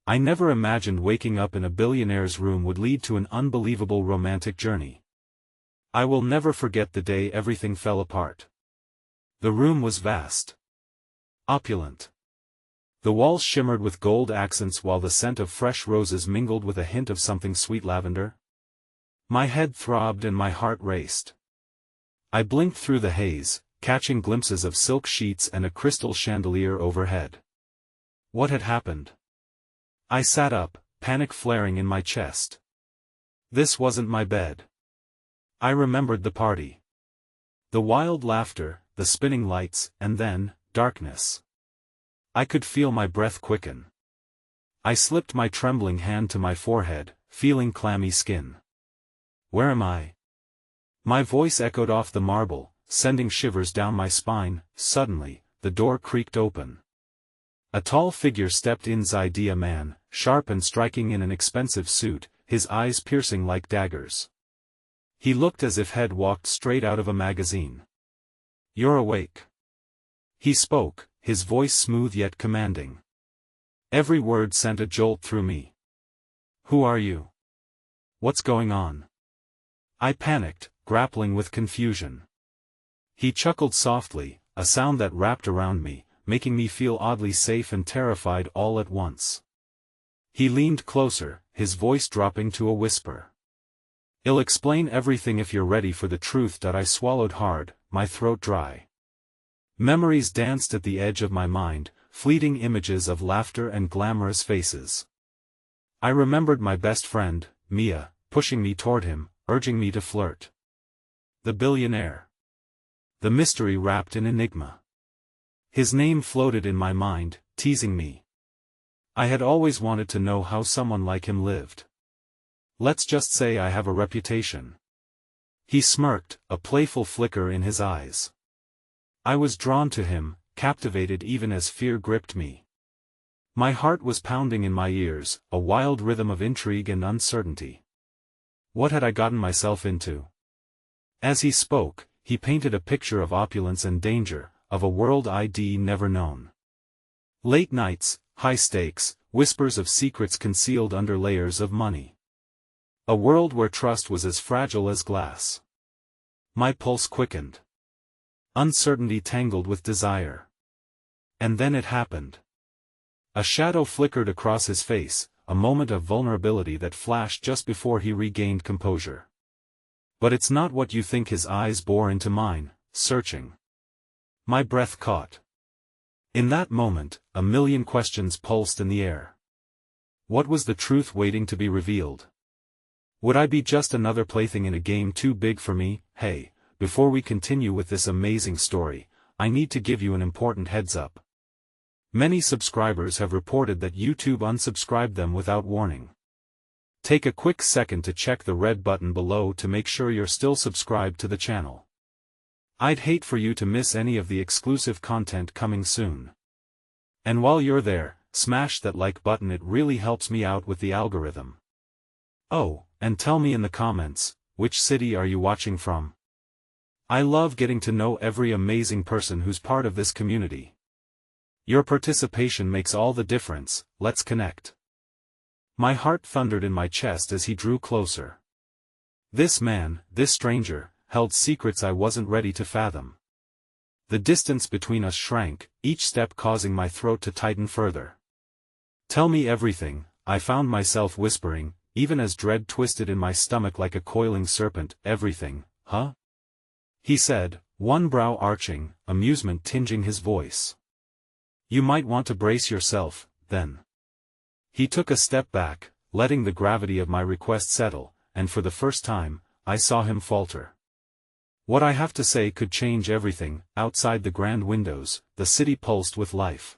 I never imagined waking up in a billionaire's room would lead to an unbelievable romantic journey. I will never forget the day everything fell apart. The room was vast. Opulent. The walls shimmered with gold accents while the scent of fresh roses mingled with a hint of something sweet lavender. My head throbbed and my heart raced. I blinked through the haze, catching glimpses of silk sheets and a crystal chandelier overhead. What had happened? I sat up, panic flaring in my chest. This wasn't my bed. I remembered the party. The wild laughter, the spinning lights, and then, darkness. I could feel my breath quicken. I slipped my trembling hand to my forehead, feeling clammy skin. Where am I? My voice echoed off the marble, sending shivers down my spine. Suddenly, the door creaked open. A tall figure stepped inside, a man, sharp and striking in an expensive suit, his eyes piercing like daggers. He looked as if he'd walked straight out of a magazine. You're awake. He spoke, his voice smooth yet commanding. Every word sent a jolt through me. Who are you? What's going on? I panicked, grappling with confusion. He chuckled softly, a sound that wrapped around me, making me feel oddly safe and terrified all at once. He leaned closer, his voice dropping to a whisper. I'll explain everything if you're ready for the truth. I swallowed hard, my throat dry. Memories danced at the edge of my mind, fleeting images of laughter and glamorous faces. I remembered my best friend, Mia, pushing me toward him, urging me to flirt. The billionaire. The mystery wrapped in enigma. His name floated in my mind, teasing me. I had always wanted to know how someone like him lived. Let's just say I have a reputation. He smirked, a playful flicker in his eyes. I was drawn to him, captivated even as fear gripped me. My heart was pounding in my ears, a wild rhythm of intrigue and uncertainty. What had I gotten myself into? As he spoke, he painted a picture of opulence and danger, of a world I'd never known. Late nights, high stakes, whispers of secrets concealed under layers of money. A world where trust was as fragile as glass. My pulse quickened. Uncertainty tangled with desire. And then it happened. A shadow flickered across his face, a moment of vulnerability that flashed just before he regained composure. But it's not what you think. His eyes bore into mine, searching. My breath caught. In that moment, a million questions pulsed in the air. What was the truth waiting to be revealed? Would I be just another plaything in a game too big for me? Hey, before we continue with this amazing story, I need to give you an important heads up. Many subscribers have reported that YouTube unsubscribed them without warning. Take a quick second to check the red button below to make sure you're still subscribed to the channel. I'd hate for you to miss any of the exclusive content coming soon. And while you're there, smash that like button, it really helps me out with the algorithm. Oh, and tell me in the comments, which city are you watching from? I love getting to know every amazing person who's part of this community. Your participation makes all the difference. Let's connect. My heart thundered in my chest as he drew closer. This man, this stranger, held secrets I wasn't ready to fathom. The distance between us shrank, each step causing my throat to tighten further. Tell me everything, I found myself whispering, even as dread twisted in my stomach like a coiling serpent. Everything, huh? He said, one brow arching, amusement tinging his voice. You might want to brace yourself, then. He took a step back, letting the gravity of my request settle, and for the first time, I saw him falter. What I have to say could change everything. Outside the grand windows, the city pulsed with life.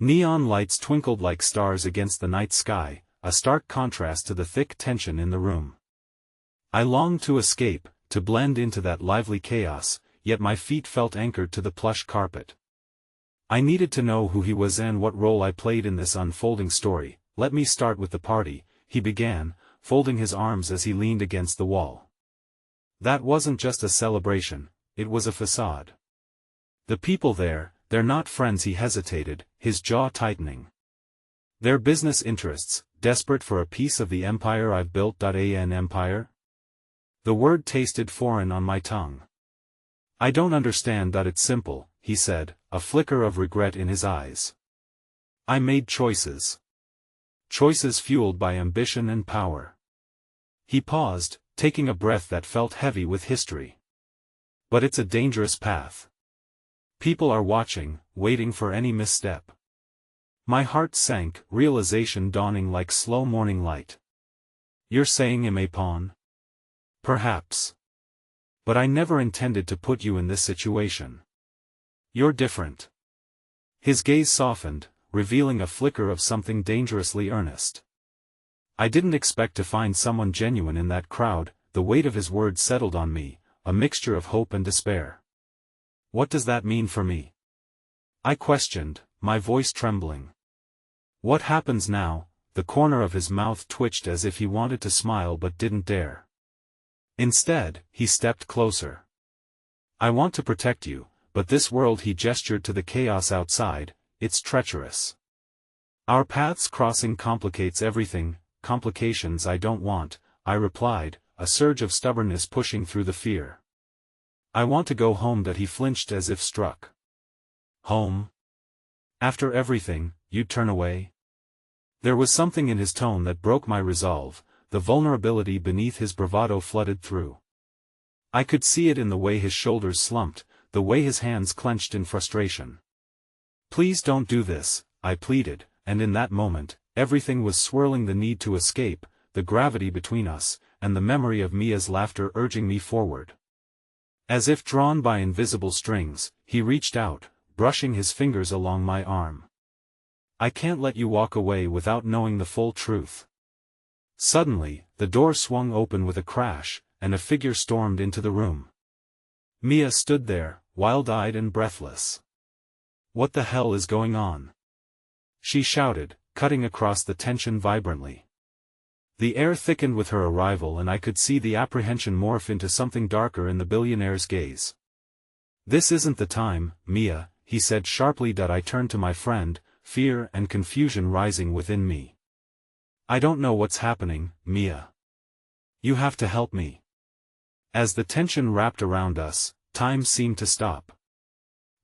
Neon lights twinkled like stars against the night sky, a stark contrast to the thick tension in the room. I longed to escape, to blend into that lively chaos, yet my feet felt anchored to the plush carpet. I needed to know who he was and what role I played in this unfolding story. Let me start with the party, he began, folding his arms as he leaned against the wall. That wasn't just a celebration, it was a facade. The people there, they're not friends. He hesitated, his jaw tightening. Their business interests, desperate for a piece of the empire I've built. An empire? The word tasted foreign on my tongue. I don't understand. It's simple, he said, a flicker of regret in his eyes. I made choices. Choices fueled by ambition and power. He paused, taking a breath that felt heavy with history. But it's a dangerous path. People are watching, waiting for any misstep. My heart sank, realization dawning like slow morning light. You're saying I'm a pawn? Perhaps. But I never intended to put you in this situation. You're different. His gaze softened, revealing a flicker of something dangerously earnest. I didn't expect to find someone genuine in that crowd. The weight of his words settled on me, a mixture of hope and despair. What does that mean for me? I questioned, my voice trembling. What happens now? The corner of his mouth twitched as if he wanted to smile but didn't dare. Instead, he stepped closer. I want to protect you, but this world, he gestured to the chaos outside, it's treacherous. Our paths crossing complicates everything, complications I don't want, I replied, a surge of stubbornness pushing through the fear. I want to go home. He flinched as if struck. Home? After everything, you'd turn away? There was something in his tone that broke my resolve, the vulnerability beneath his bravado flooded through. I could see it in the way his shoulders slumped, the way his hands clenched in frustration. Please don't do this, I pleaded, and in that moment, everything was swirling: the need to escape, the gravity between us, and the memory of Mia's laughter urging me forward. As if drawn by invisible strings, he reached out, brushing his fingers along my arm. I can't let you walk away without knowing the full truth. Suddenly, the door swung open with a crash, and a figure stormed into the room. Mia stood there, wild-eyed and breathless. What the hell is going on? She shouted, cutting across the tension vibrantly. The air thickened with her arrival, and I could see the apprehension morph into something darker in the billionaire's gaze. This isn't the time, Mia, he said sharply. I turned to my friend, fear and confusion rising within me. I don't know what's happening, Mia. You have to help me. As the tension wrapped around us, time seemed to stop.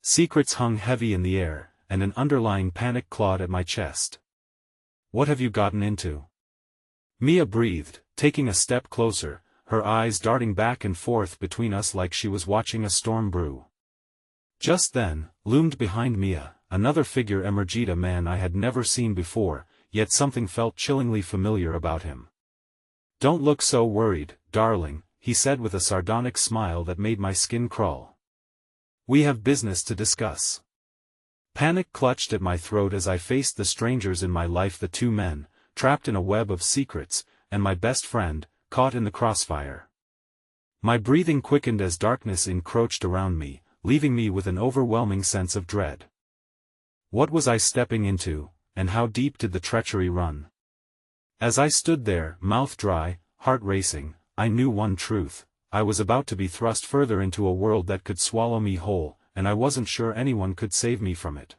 Secrets hung heavy in the air, and an underlying panic clawed at my chest. What have you gotten into? Mia breathed, taking a step closer, her eyes darting back and forth between us like she was watching a storm brew. Just then, loomed behind Mia, another figure emerged, a man I had never seen before, yet something felt chillingly familiar about him. Don't look so worried, darling, he said with a sardonic smile that made my skin crawl. We have business to discuss. Panic clutched at my throat as I faced the strangers in my life, the two men, trapped in a web of secrets, and my best friend, caught in the crossfire. My breathing quickened as darkness encroached around me, leaving me with an overwhelming sense of dread. What was I stepping into, and how deep did the treachery run? As I stood there, mouth dry, heart racing, I knew one truth: I was about to be thrust further into a world that could swallow me whole, and I wasn't sure anyone could save me from it.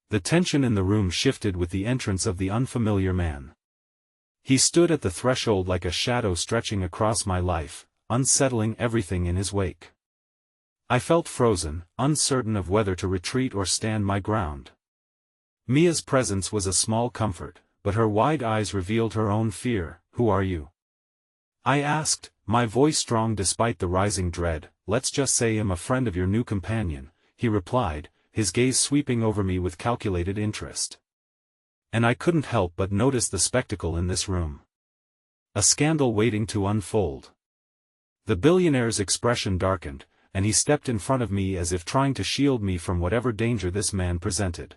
The tension in the room shifted with the entrance of the unfamiliar man. He stood at the threshold like a shadow stretching across my life, unsettling everything in his wake. I felt frozen, uncertain of whether to retreat or stand my ground. Mia's presence was a small comfort, but her wide eyes revealed her own fear. Who are you? I asked, my voice strong despite the rising dread. Let's just say I'm a friend of your new companion, he replied, his gaze sweeping over me with calculated interest. And I couldn't help but notice the spectacle in this room. A scandal waiting to unfold. The billionaire's expression darkened, and he stepped in front of me as if trying to shield me from whatever danger this man presented.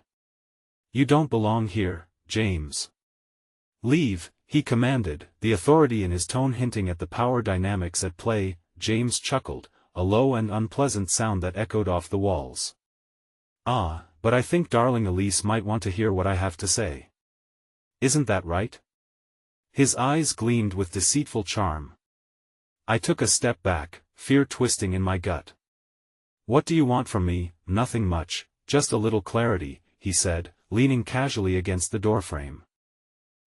You don't belong here, James. Leave, he commanded, the authority in his tone hinting at the power dynamics at play. James chuckled, a low and unpleasant sound that echoed off the walls. Ah, but I think darling Elise might want to hear what I have to say. Isn't that right? His eyes gleamed with deceitful charm. I took a step back, fear twisting in my gut. What do you want from me? Nothing much, just a little clarity, he said, leaning casually against the doorframe.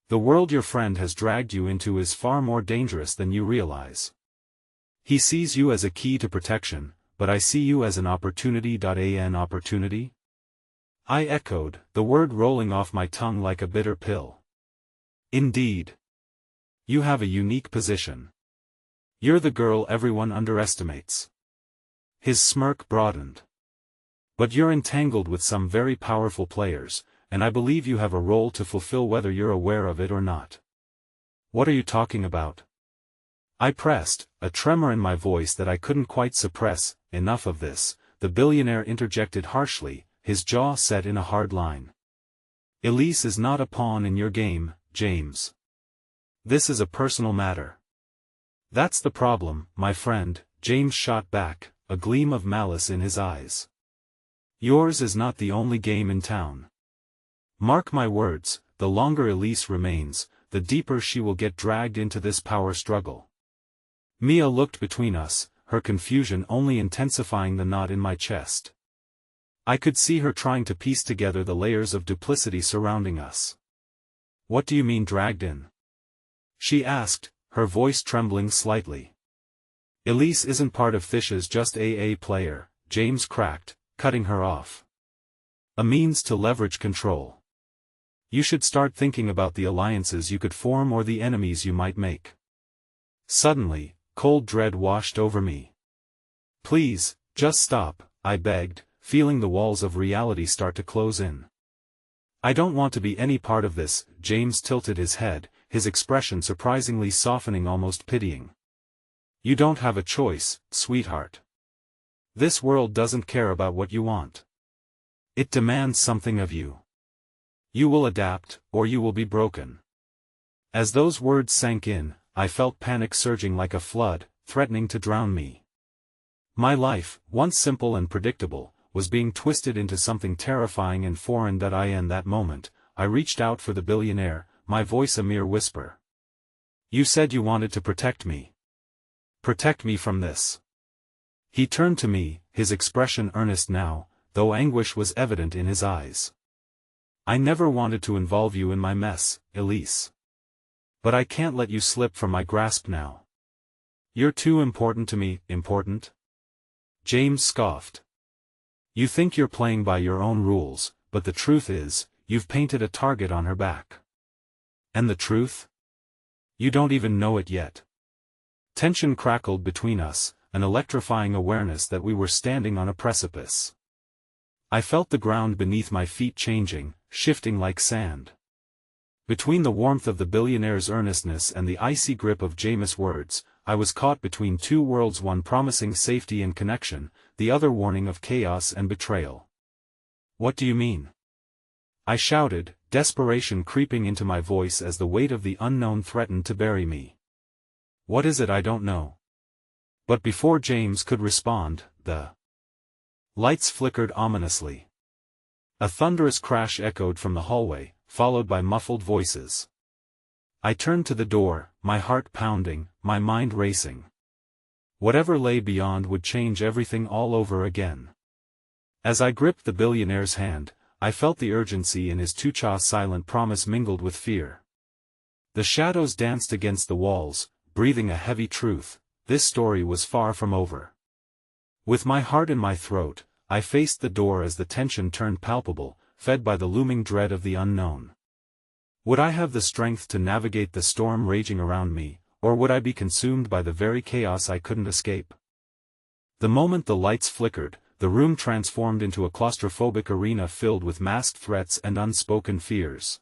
The world your friend has dragged you into is far more dangerous than you realize. He sees you as a key to protection, but I see you as an opportunity. An opportunity? I echoed, the word rolling off my tongue like a bitter pill. Indeed. You have a unique position. You're the girl everyone underestimates. His smirk broadened. But you're entangled with some very powerful players, and I believe you have a role to fulfill whether you're aware of it or not. What are you talking about? I pressed, a tremor in my voice that I couldn't quite suppress. Enough of this, the billionaire interjected harshly, his jaw set in a hard line. Elise is not a pawn in your game, James. This is a personal matter. That's the problem, my friend, James shot back, a gleam of malice in his eyes. Yours is not the only game in town. Mark my words, the longer Elise remains, the deeper she will get dragged into this power struggle. Mia looked between us, her confusion only intensifying the knot in my chest. I could see her trying to piece together the layers of duplicity surrounding us. What do you mean dragged in? She asked, her voice trembling slightly. Elise isn't part of Fish's just a player, James cracked, cutting her off. A means to leverage control. You should start thinking about the alliances you could form or the enemies you might make. Suddenly, cold dread washed over me. Please, just stop, I begged, feeling the walls of reality start to close in. I don't want to be any part of this. James tilted his head, his expression surprisingly softening, almost pitying. You don't have a choice, sweetheart. This world doesn't care about what you want. It demands something of you. You will adapt, or you will be broken. As those words sank in, I felt panic surging like a flood, threatening to drown me. My life, once simple and predictable, was being twisted into something terrifying and foreign. In that moment, I reached out for the billionaire, my voice a mere whisper. You said you wanted to protect me. Protect me from this. He turned to me, his expression earnest now, though anguish was evident in his eyes. I never wanted to involve you in my mess, Elise. But I can't let you slip from my grasp now. You're too important to me. Important? James scoffed. You think you're playing by your own rules, but the truth is, you've painted a target on her back. And the truth? You don't even know it yet. Tension crackled between us, an electrifying awareness that we were standing on a precipice. I felt the ground beneath my feet changing, shifting like sand. Between the warmth of the billionaire's earnestness and the icy grip of James' words, I was caught between two worlds, one promising safety and connection, the other warning of chaos and betrayal. What do you mean? I shouted, desperation creeping into my voice as the weight of the unknown threatened to bury me. What is it I don't know? But before James could respond, the lights flickered ominously. A thunderous crash echoed from the hallway, followed by muffled voices. I turned to the door, my heart pounding, my mind racing. Whatever lay beyond would change everything all over again. As I gripped the billionaire's hand, I felt the urgency in his silent promise mingled with fear. The shadows danced against the walls, breathing a heavy truth: this story was far from over. With my heart in my throat, I faced the door as the tension turned palpable, fed by the looming dread of the unknown. Would I have the strength to navigate the storm raging around me, or would I be consumed by the very chaos I couldn't escape? The moment the lights flickered, the room transformed into a claustrophobic arena filled with masked threats and unspoken fears.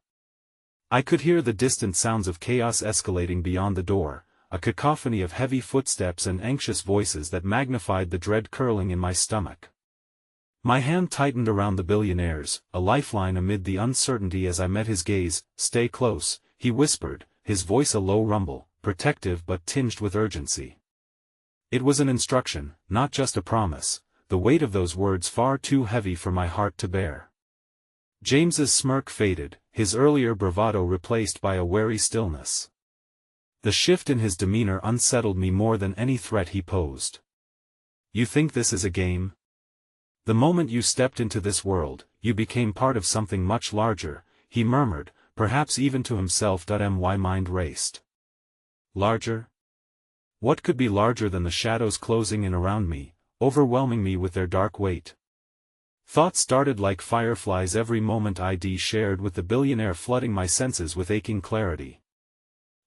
I could hear the distant sounds of chaos escalating beyond the door, a cacophony of heavy footsteps and anxious voices that magnified the dread curling in my stomach. My hand tightened around the billionaire's, a lifeline amid the uncertainty as I met his gaze. Stay close, he whispered, his voice a low rumble, protective but tinged with urgency. It was an instruction, not just a promise, the weight of those words far too heavy for my heart to bear. James's smirk faded, his earlier bravado replaced by a wary stillness. The shift in his demeanor unsettled me more than any threat he posed. You think this is a game? "The moment you stepped into this world, you became part of something much larger," he murmured, perhaps even to himself. My mind raced. Larger? What could be larger than the shadows closing in around me, overwhelming me with their dark weight? Thoughts darted like fireflies every moment I shared with the billionaire, flooding my senses with aching clarity.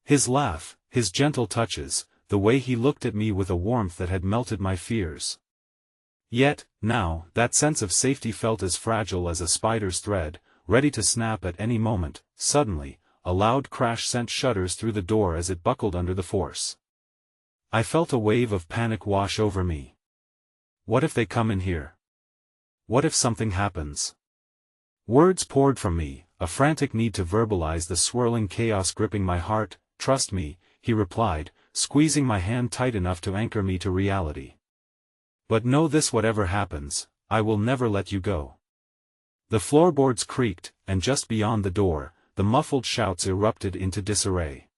His laugh, his gentle touches, the way he looked at me with a warmth that had melted my fears. Yet, now, that sense of safety felt as fragile as a spider's thread, ready to snap at any moment. Suddenly, a loud crash sent shudders through the door as it buckled under the force. I felt a wave of panic wash over me. What if they come in here? What if something happens? Words poured from me, a frantic need to verbalize the swirling chaos gripping my heart. "Trust me," he replied, squeezing my hand tight enough to anchor me to reality. "But know this: whatever happens, I will never let you go." The floorboards creaked, and just beyond the door, the muffled shouts erupted into disarray.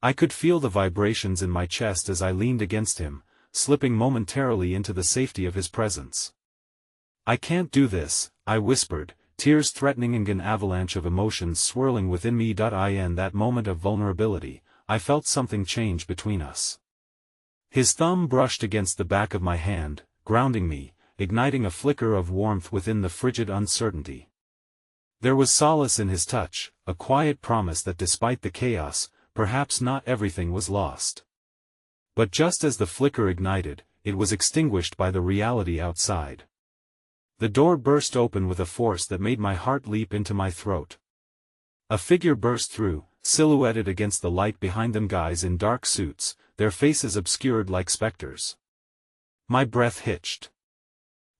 I could feel the vibrations in my chest as I leaned against him, slipping momentarily into the safety of his presence. "I can't do this," I whispered, tears threatening an avalanche of emotions swirling within me. In that moment of vulnerability, I felt something change between us. His thumb brushed against the back of my hand, grounding me, igniting a flicker of warmth within the frigid uncertainty. There was solace in his touch, a quiet promise that despite the chaos, perhaps not everything was lost. But just as the flicker ignited, it was extinguished by the reality outside. The door burst open with a force that made my heart leap into my throat. A figure burst through, silhouetted against the light behind them, guys in dark suits, their faces obscured like specters. My breath hitched.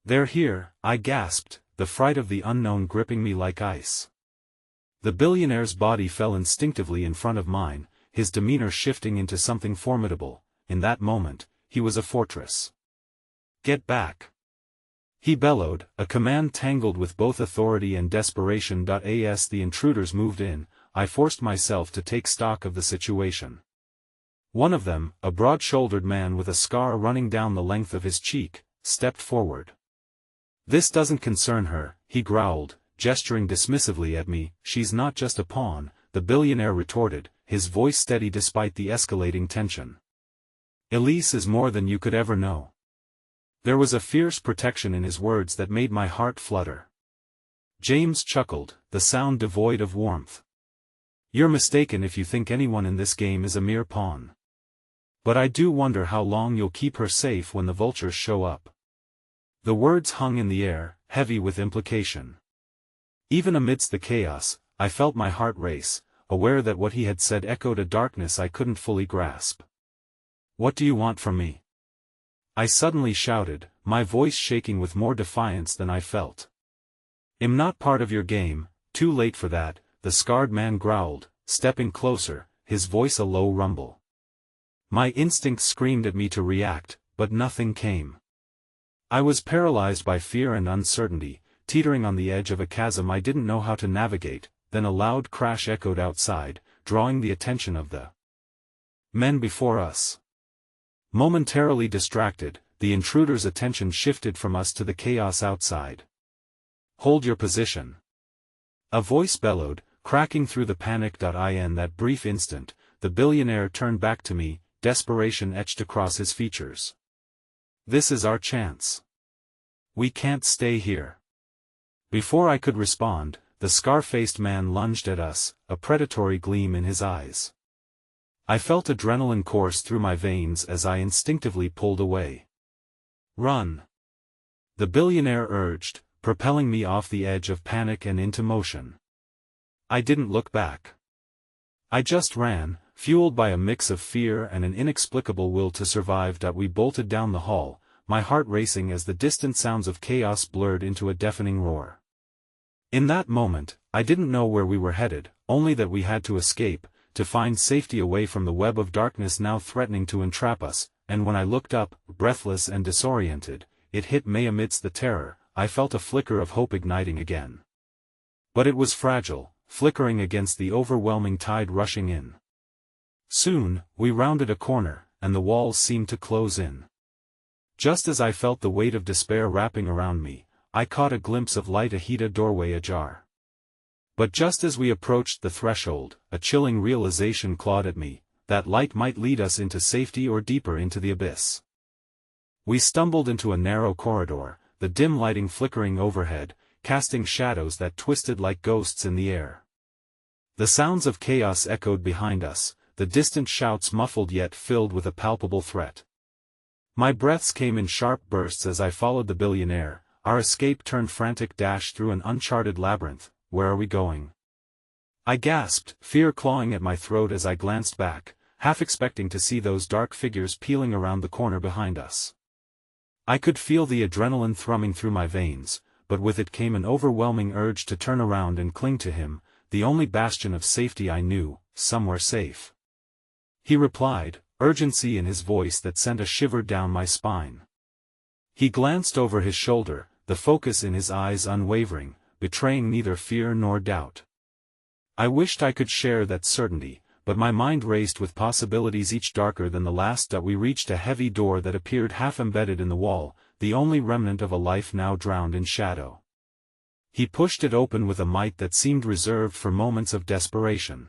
"They're here," I gasped, the fright of the unknown gripping me like ice. The billionaire's body fell instinctively in front of mine, his demeanor shifting into something formidable. In that moment, he was a fortress. "Get back!" he bellowed, a command tangled with both authority and desperation. As the intruders moved in, I forced myself to take stock of the situation. One of them, a broad-shouldered man with a scar running down the length of his cheek, stepped forward. "This doesn't concern her," he growled, gesturing dismissively at me. "She's not just a pawn," the billionaire retorted, his voice steady despite the escalating tension. "Elise is more than you could ever know." There was a fierce protection in his words that made my heart flutter. James chuckled, the sound devoid of warmth. "You're mistaken if you think anyone in this game is a mere pawn. But I do wonder how long you'll keep her safe when the vultures show up." The words hung in the air, heavy with implication. Even amidst the chaos, I felt my heart race, aware that what he had said echoed a darkness I couldn't fully grasp. "What do you want from me?" I suddenly shouted, my voice shaking with more defiance than I felt. "I'm not part of your game, too late for that," the scarred man growled, stepping closer, his voice a low rumble. My instincts screamed at me to react, but nothing came. I was paralyzed by fear and uncertainty, teetering on the edge of a chasm I didn't know how to navigate. Then a loud crash echoed outside, drawing the attention of the men before us. Momentarily distracted, the intruder's attention shifted from us to the chaos outside. "Hold your position!" a voice bellowed, cracking through the panic. In that brief instant, the billionaire turned back to me, desperation etched across his features. "This is our chance. We can't stay here." Before I could respond, the scar-faced man lunged at us, a predatory gleam in his eyes. I felt adrenaline course through my veins as I instinctively pulled away. "Run!" the billionaire urged, propelling me off the edge of panic and into motion. I didn't look back. I just ran, fueled by a mix of fear and an inexplicable will to survive. We bolted down the hall, my heart racing as the distant sounds of chaos blurred into a deafening roar. In that moment, I didn't know where we were headed, only that we had to escape, to find safety away from the web of darkness now threatening to entrap us. And when I looked up, breathless and disoriented, it hit me amidst the terror, I felt a flicker of hope igniting again. But it was fragile, flickering against the overwhelming tide rushing in. Soon, we rounded a corner, and the walls seemed to close in. Just as I felt the weight of despair wrapping around me, I caught a glimpse of light ahead, a doorway ajar. But just as we approached the threshold, a chilling realization clawed at me, that light might lead us into safety or deeper into the abyss. We stumbled into a narrow corridor, the dim lighting flickering overhead, casting shadows that twisted like ghosts in the air. The sounds of chaos echoed behind us, the distant shouts muffled yet filled with a palpable threat. My breaths came in sharp bursts as I followed the billionaire, our escape turned frantic dash through an uncharted labyrinth. Where are we going? I gasped, fear clawing at my throat as I glanced back, half expecting to see those dark figures peeling around the corner behind us. I could feel the adrenaline thrumming through my veins, but with it came an overwhelming urge to turn around and cling to him, the only bastion of safety I knew, somewhere safe. He replied, urgency in his voice that sent a shiver down my spine. He glanced over his shoulder, the focus in his eyes unwavering, betraying neither fear nor doubt. I wished I could share that certainty, but my mind raced with possibilities each darker than the last. We reached a heavy door that appeared half embedded in the wall, the only remnant of a life now drowned in shadow. He pushed it open with a might that seemed reserved for moments of desperation.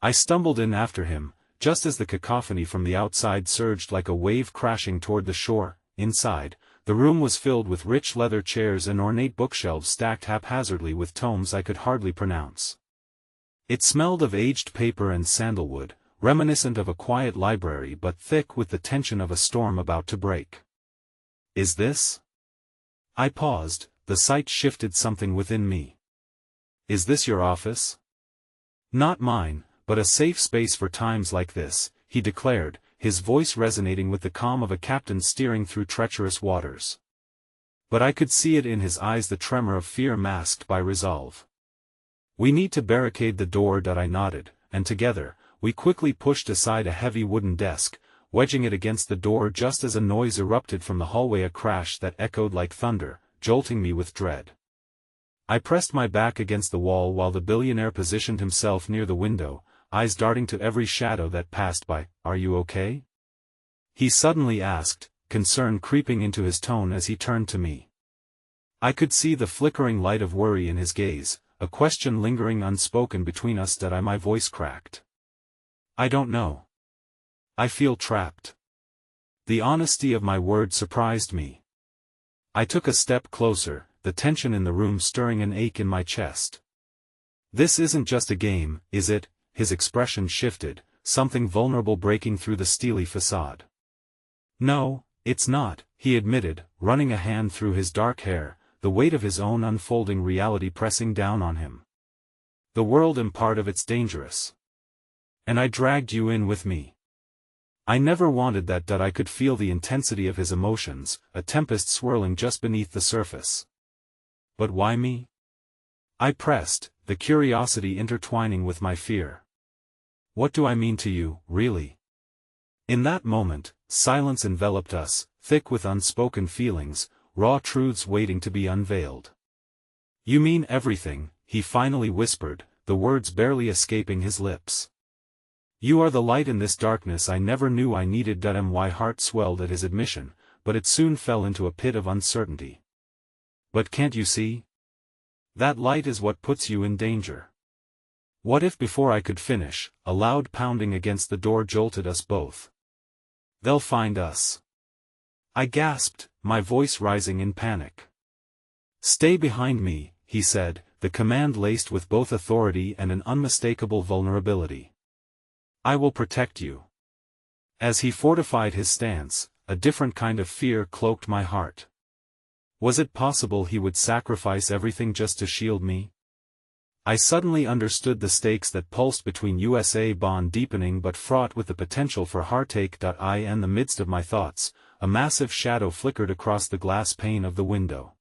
I stumbled in after him, just as the cacophony from the outside surged like a wave crashing toward the shore. Inside, the room was filled with rich leather chairs and ornate bookshelves stacked haphazardly with tomes I could hardly pronounce. It smelled of aged paper and sandalwood, reminiscent of a quiet library but thick with the tension of a storm about to break. Is this? I paused, the sight shifted something within me. Is this your office? Not mine, but a safe space for times like this, he declared, his voice resonating with the calm of a captain steering through treacherous waters. But I could see it in his eyes, the tremor of fear masked by resolve. We need to barricade the door. I nodded, and together, we quickly pushed aside a heavy wooden desk, wedging it against the door just as a noise erupted from the hallway, a crash that echoed like thunder, jolting me with dread. I pressed my back against the wall while the billionaire positioned himself near the window, eyes darting to every shadow that passed by. Are you okay? He suddenly asked, concern creeping into his tone as he turned to me. I could see the flickering light of worry in his gaze, a question lingering unspoken between us. My voice cracked. I don't know. I feel trapped. The honesty of my words surprised me. I took a step closer, the tension in the room stirring an ache in my chest. This isn't just a game, is it? His expression shifted, something vulnerable breaking through the steely facade. No, it's not, he admitted, running a hand through his dark hair, the weight of his own unfolding reality pressing down on him. The world and part of it's dangerous. And I dragged you in with me. I never wanted that. I could feel the intensity of his emotions, a tempest swirling just beneath the surface. But why me? I pressed, the curiosity intertwining with my fear. What do I mean to you, really? In that moment, silence enveloped us, thick with unspoken feelings, raw truths waiting to be unveiled. You mean everything, he finally whispered, the words barely escaping his lips. You are the light in this darkness I never knew I needed. My heart swelled at his admission, but it soon fell into a pit of uncertainty. But can't you see? That light is what puts you in danger. What if before I could finish, a loud pounding against the door jolted us both? They'll find us. I gasped, my voice rising in panic. Stay behind me, he said, the command laced with both authority and an unmistakable vulnerability. I will protect you. As he fortified his stance, a different kind of fear cloaked my heart. Was it possible he would sacrifice everything just to shield me? I suddenly understood the stakes that pulsed between USA bond deepening but fraught with the potential for heartache. In the midst of my thoughts, a massive shadow flickered across the glass pane of the window.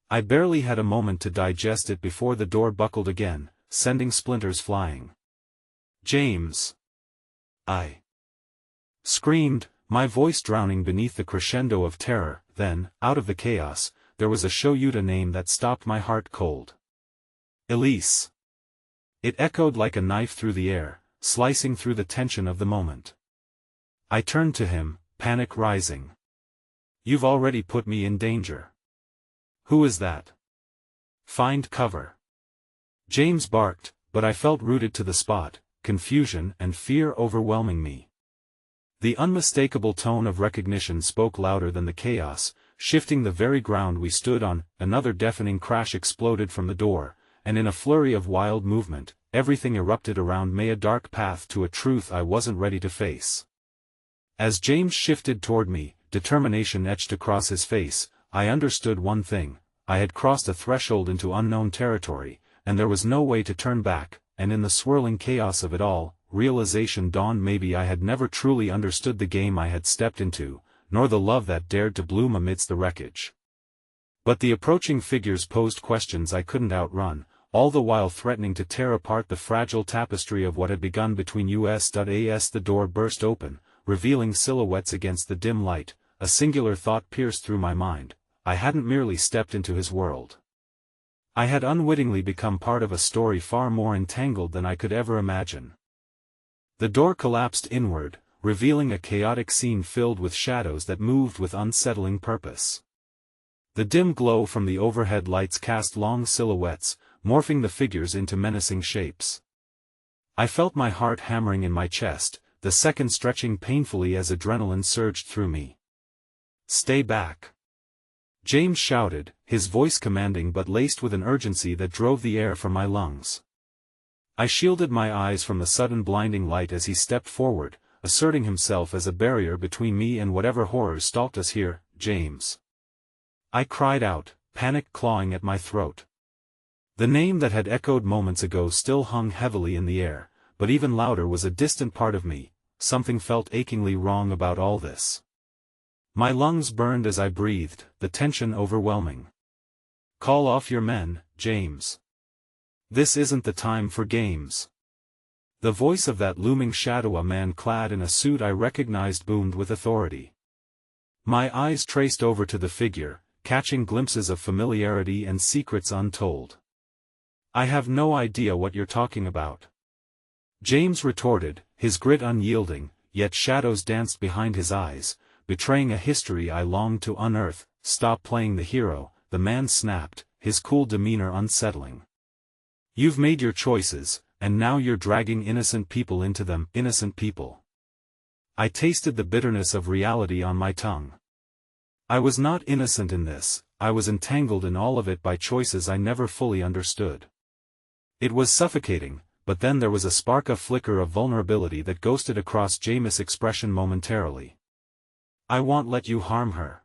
I barely had a moment to digest it before the door buckled again, sending splinters flying. James! I screamed, my voice drowning beneath the crescendo of terror. Then, out of the chaos, there was a Shoyuta name that stopped my heart cold. Elise. It echoed like a knife through the air, slicing through the tension of the moment. I turned to him, panic rising. You've already put me in danger. Who is that? Find cover. James barked, but I felt rooted to the spot, confusion and fear overwhelming me. The unmistakable tone of recognition spoke louder than the chaos, shifting the very ground we stood on. Another deafening crash exploded from the door, and in a flurry of wild movement, everything erupted around me, a dark path to a truth I wasn't ready to face. As James shifted toward me, determination etched across his face, I understood one thing: I had crossed a threshold into unknown territory, and there was no way to turn back. And in the swirling chaos of it all, realization dawned: maybe I had never truly understood the game I had stepped into, nor the love that dared to bloom amidst the wreckage. But the approaching figures posed questions I couldn't outrun, all the while threatening to tear apart the fragile tapestry of what had begun between us. As the door burst open, revealing silhouettes against the dim light, a singular thought pierced through my mind: I hadn't merely stepped into his world. I had unwittingly become part of a story far more entangled than I could ever imagine. The door collapsed inward, revealing a chaotic scene filled with shadows that moved with unsettling purpose. The dim glow from the overhead lights cast long silhouettes, morphing the figures into menacing shapes. I felt my heart hammering in my chest, the second stretching painfully as adrenaline surged through me. "Stay back!" James shouted, his voice commanding but laced with an urgency that drove the air from my lungs. I shielded my eyes from the sudden blinding light as he stepped forward, asserting himself as a barrier between me and whatever horrors stalked us here. "James!" I cried out, panic clawing at my throat. The name that had echoed moments ago still hung heavily in the air, but even louder was a distant part of me. Something felt achingly wrong about all this. My lungs burned as I breathed, the tension overwhelming. "Call off your men, James. This isn't the time for games." The voice of that looming shadow, a man clad in a suit I recognized, boomed with authority. My eyes traced over to the figure, catching glimpses of familiarity and secrets untold. "I have no idea what you're talking about," James retorted, his grit unyielding, yet shadows danced behind his eyes, betraying a history I longed to unearth. "Stop playing the hero," the man snapped, his cool demeanor unsettling. "You've made your choices, and now you're dragging innocent people into them." Innocent people. I tasted the bitterness of reality on my tongue. I was not innocent in this, I was entangled in all of it by choices I never fully understood. It was suffocating, but then there was a spark, a flicker of vulnerability that ghosted across James' expression momentarily. "I won't let you harm her,"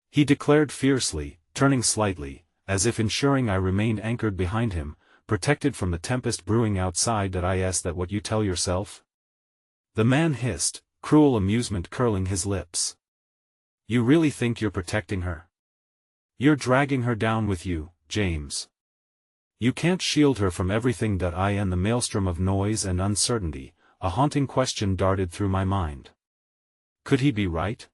he declared fiercely, turning slightly, as if ensuring I remained anchored behind him, protected from the tempest brewing outside. "Is that what you tell yourself?" the man hissed, cruel amusement curling his lips. "You really think you're protecting her? You're dragging her down with you, James. You can't shield her from everything." In the maelstrom of noise and uncertainty, a haunting question darted through my mind. Could he be right?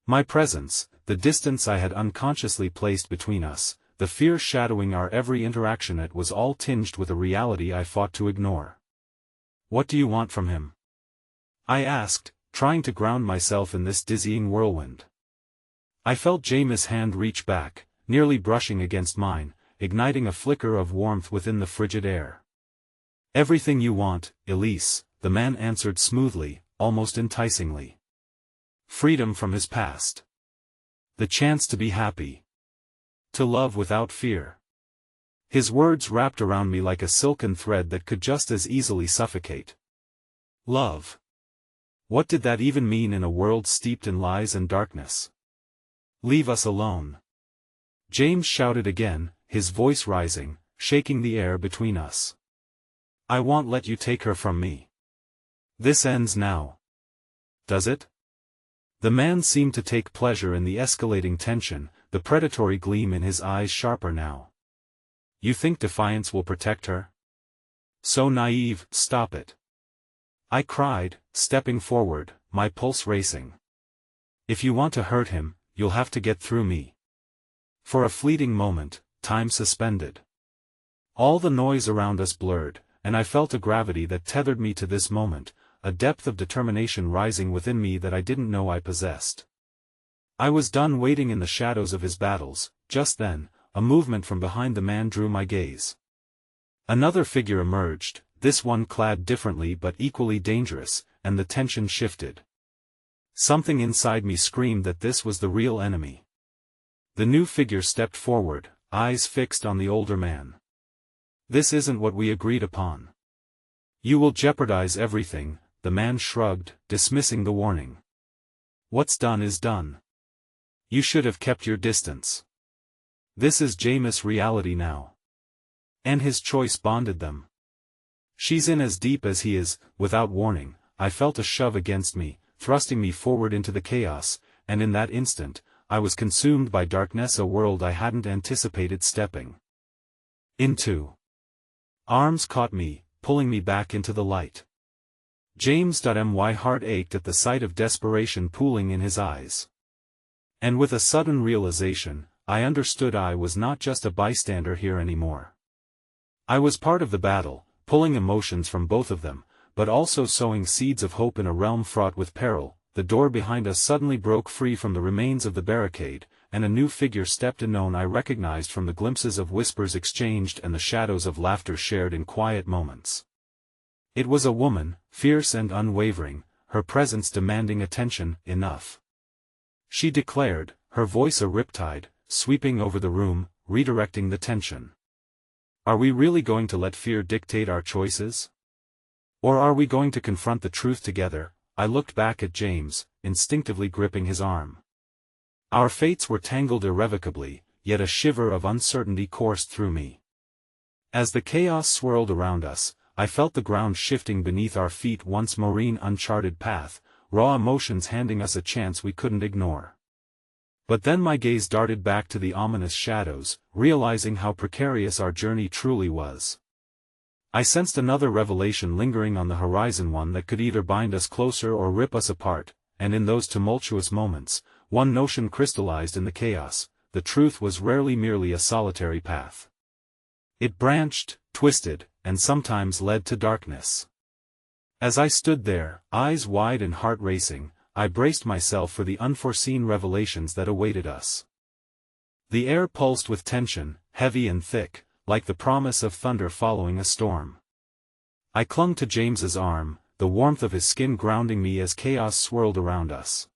My presence, the distance I had unconsciously placed between us, the fear shadowing our every interaction, it was all tinged with a reality I fought to ignore. "What do you want from him?" I asked, trying to ground myself in this dizzying whirlwind. I felt James' hand reach back, nearly brushing against mine, igniting a flicker of warmth within the frigid air. "Everything you want, Elise," the man answered smoothly, almost enticingly. Freedom from his past. The chance to be happy. To love without fear. His words wrapped around me like a silken thread that could just as easily suffocate. Love. What did that even mean in a world steeped in lies and darkness? "Leave us alone," James shouted again, his voice rising, shaking the air between us. "I won't let you take her from me. This ends now." "Does it?" The man seemed to take pleasure in the escalating tension, the predatory gleam in his eyes sharper now. "You think defiance will protect her? So naive." "Stop it," I cried, stepping forward, my pulse racing. "If you want to hurt him, you'll have to get through me." For a fleeting moment, time suspended. All the noise around us blurred, and I felt a gravity that tethered me to this moment, a depth of determination rising within me that I didn't know I possessed. I was done waiting in the shadows of his battles. Just then, a movement from behind the man drew my gaze. Another figure emerged, this one clad differently but equally dangerous, and the tension shifted. Something inside me screamed that this was the real enemy. The new figure stepped forward, eyes fixed on the older man. "This isn't what we agreed upon. You will jeopardize everything," the man shrugged, dismissing the warning. "What's done is done. You should have kept your distance. This is Jameis' reality now." And his choice bonded them. "She's in as deep as he is." Without warning, I felt a shove against me, thrusting me forward into the chaos, and in that instant, I was consumed by darkness, a world I hadn't anticipated stepping into. Arms caught me, pulling me back into the light. My heart ached at the sight of desperation pooling in his eyes. And with a sudden realization, I understood I was not just a bystander here anymore. I was part of the battle, pulling emotions from both of them, but also sowing seeds of hope in a realm fraught with peril. The door behind us suddenly broke free from the remains of the barricade, and a new figure stepped in, known I recognized from the glimpses of whispers exchanged and the shadows of laughter shared in quiet moments. It was a woman, fierce and unwavering, her presence demanding attention. "Enough," she declared, her voice a riptide, sweeping over the room, redirecting the tension. "Are we really going to let fear dictate our choices? Or are we going to confront the truth together?" I looked back at James, instinctively gripping his arm. Our fates were tangled irrevocably, yet a shiver of uncertainty coursed through me. As the chaos swirled around us, I felt the ground shifting beneath our feet, once more uncharted path, raw emotions handing us a chance we couldn't ignore. But then my gaze darted back to the ominous shadows, realizing how precarious our journey truly was. I sensed another revelation lingering on the horizon, one that could either bind us closer or rip us apart, and in those tumultuous moments, one notion crystallized in the chaos: the truth was rarely merely a solitary path. It branched, twisted, and sometimes led to darkness. As I stood there, eyes wide and heart racing, I braced myself for the unforeseen revelations that awaited us. The air pulsed with tension, heavy and thick, like the promise of thunder following a storm. I clung to James's arm, the warmth of his skin grounding me as chaos swirled around us.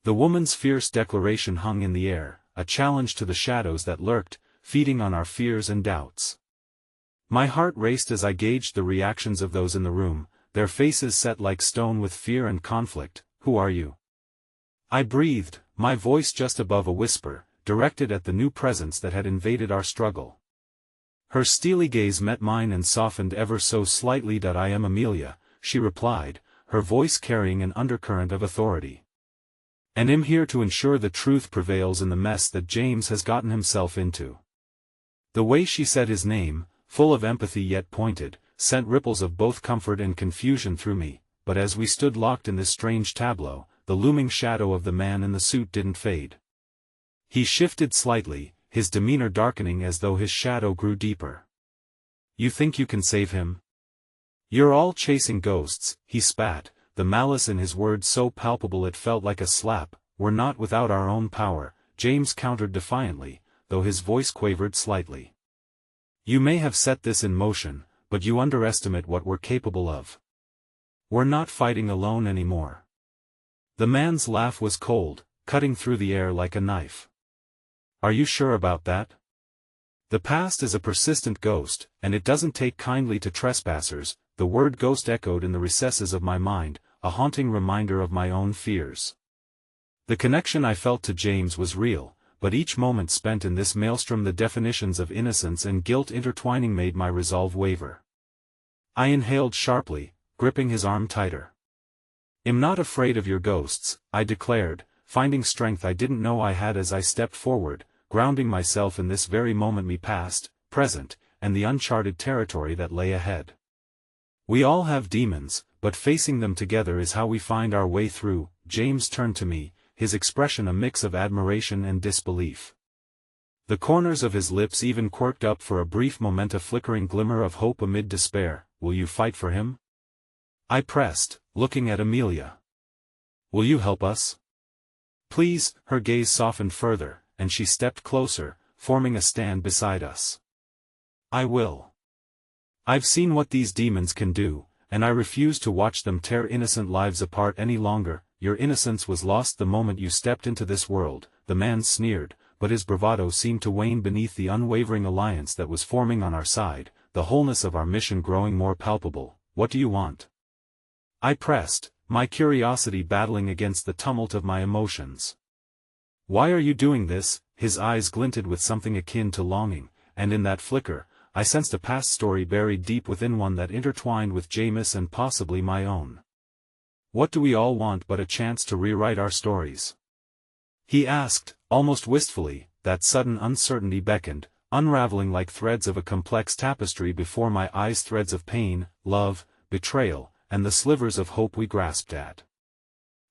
The woman's fierce declaration hung in the air, a challenge to the shadows that lurked, feeding on our fears and doubts. My heart raced as I gauged the reactions of those in the room, their faces set like stone with fear and conflict. "Who are you?" I breathed, my voice just above a whisper, directed at the new presence that had invaded our struggle. Her steely gaze met mine and softened ever so slightly. "I am Amelia," she replied, her voice carrying an undercurrent of authority. "And am here to ensure the truth prevails in the mess that James has gotten himself into." The way she said his name, full of empathy yet pointed, sent ripples of both comfort and confusion through me, but as we stood locked in this strange tableau, the looming shadow of the man in the suit didn't fade. He shifted slightly, his demeanor darkening as though his shadow grew deeper. "You think you can save him? You're all chasing ghosts," he spat, the malice in his words so palpable it felt like a slap. "We're not without our own power," James countered defiantly, though his voice quavered slightly. "You may have set this in motion, but you underestimate what we're capable of. We're not fighting alone anymore." The man's laugh was cold, cutting through the air like a knife. "Are you sure about that? The past is a persistent ghost, and it doesn't take kindly to trespassers." The word ghost echoed in the recesses of my mind, a haunting reminder of my own fears. The connection I felt to James was real, but each moment spent in this maelstrom, the definitions of innocence and guilt intertwining, made my resolve waver. I inhaled sharply, gripping his arm tighter. "I'm not afraid of your ghosts," I declared, finding strength I didn't know I had as I stepped forward, grounding myself in this very moment, me past, present, and the uncharted territory that lay ahead. "We all have demons, but facing them together is how we find our way through." James turned to me, his expression a mix of admiration and disbelief. The corners of his lips even quirked up for a brief moment, a flickering glimmer of hope amid despair. "Will you fight for him?" I pressed, looking at Amelia. "Will you help us?" Please." Her gaze softened further, and she stepped closer, forming a stand beside us. "I will. I've seen what these demons can do, and I refuse to watch them tear innocent lives apart any longer. Your innocence was lost the moment you stepped into this world," the man sneered, but his bravado seemed to wane beneath the unwavering alliance that was forming on our side, the wholeness of our mission growing more palpable. "What do you want?" I pressed, my curiosity battling against the tumult of my emotions. "Why are you doing this?" His eyes glinted with something akin to longing, and in that flicker, I sensed a past story buried deep within one that intertwined with Jameis and possibly my own. "What do we all want but a chance to rewrite our stories?" he asked, almost wistfully. That sudden uncertainty beckoned, unraveling like threads of a complex tapestry before my eyes, threads of pain, love, betrayal, and the slivers of hope we grasped at.